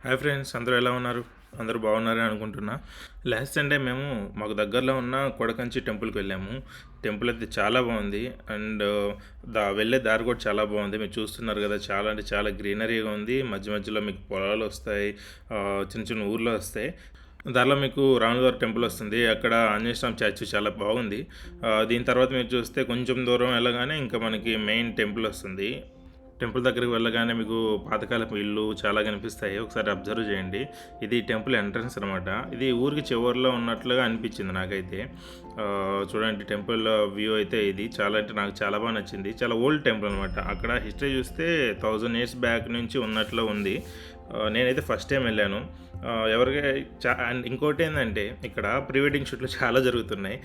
Hi friends, అందరూ ఎలా ఉన్నారు? అందరూ బాగున్నారని అనుకుంటున్నా. లాస్ట్ సండే మేము మాకు దగ్గరలో ఉన్న కొడకంచి టెంపుల్కి వెళ్ళాము. టెంపుల్ అయితే చాలా బాగుంది. అండ్ వెళ్ళే దారి కూడా చాలా బాగుంది. మీరు చూస్తున్నారు కదా, చాలా అంటే చాలా గ్రీనరీగా ఉంది. మధ్య మధ్యలో మీకు పొలాలు వస్తాయి, చిన్న చిన్న ఊర్లు వస్తాయి. దారిలో మీకు రాములవారి టెంపుల్ వస్తుంది. అక్కడ ఆంజనేయ స్వామి చర్చ్ చాలా బాగుంది. దీని తర్వాత మీరు చూస్తే కొంచెం దూరం వెళ్ళగానే ఇంకా మనకి మెయిన్ టెంపుల్ వస్తుంది. టెంపుల్ దగ్గరికి వెళ్ళగానే మీకు పాతకాలపు ఇల్లు చాలా కనిపిస్తాయి. ఒకసారి అబ్జర్వ్ చేయండి. ఇది టెంపుల్ ఎంట్రన్స్ అనమాట. ఇది ఊరికి చివరిలో ఉన్నట్లుగా అనిపించింది నాకైతే. చూడండి, టెంపుల్ వ్యూ అయితే ఇది చాలా అంటే నాకు చాలా బాగా నచ్చింది. చాలా ఓల్డ్ టెంపుల్ అనమాట. అక్కడ హిస్టరీ చూస్తే 1000 ఇయర్స్ బ్యాక్ నుంచి ఉన్నట్లు ఉంది. నేనైతే ఫస్ట్ టైం వెళ్ళాను. ఎవరికి అండ్ ఇంకోటి ఏంటంటే, ఇక్కడ ప్రీ వెడ్డింగ్ షూట్లు చాలా జరుగుతున్నాయి.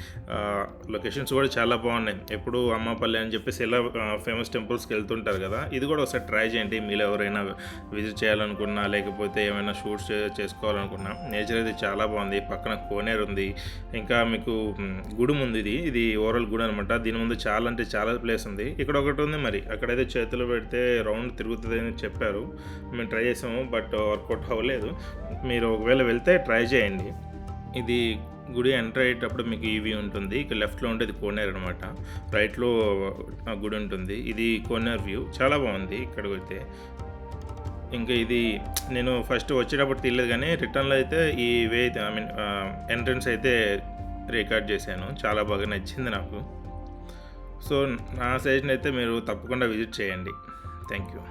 లొకేషన్స్ కూడా చాలా బాగున్నాయి. ఎప్పుడు అమ్మపల్లి అని చెప్పేసి ఇలా ఫేమస్ టెంపుల్స్కి వెళ్తుంటారు కదా, ఇది కూడా ఒకసారి ట్రై చేయండి. మీరు ఎవరైనా విజిట్ చేయాలనుకున్నా, లేకపోతే ఏమైనా షూట్స్ చేసుకోవాలనుకున్నా. నేచర్ అయితే చాలా బాగుంది. పక్కన కోనేరు ఉంది. ఇంకా మీకు గుడి ఉంది. ఇది ఓవరాల్ గుడి అనమాట. దీని ముందు చాలా అంటే చాలా ప్లేస్ ఉంది. ఇక్కడ ఒకటి ఉంది, మరి అక్కడైతే చేతులు పెడితే రౌండ్ తిరుగుతుంది అని చెప్పారు. మేము ట్రై చేసాము, బట్ వర్కౌట్ అవ్వలేదు. మీరు ఒకవేళ వెళ్తే ట్రై చేయండి. ఇది గుడి ఎంటర్ అయ్యేటప్పుడు మీకు ఈ వ్యూ ఉంటుంది. ఇక లెఫ్ట్లో ఉండేది కోనేరు అనమాట. రైట్లో గుడి ఉంటుంది. ఇది కోనేరు వ్యూ చాలా బాగుంది ఇక్కడికి వస్తే. ఇంకా ఇది నేను ఫస్ట్ వచ్చేటప్పుడు తీయలేదు, కానీ రిటర్న్లో అయితే ఈ వే ఐ మీన్ ఎంట్రన్స్ అయితే రికార్డ్ చేశాను. చాలా బాగా నచ్చింది నాకు. సో నా సజెషన్ అయితే మీరు తప్పకుండా విజిట్ చేయండి. Thank you.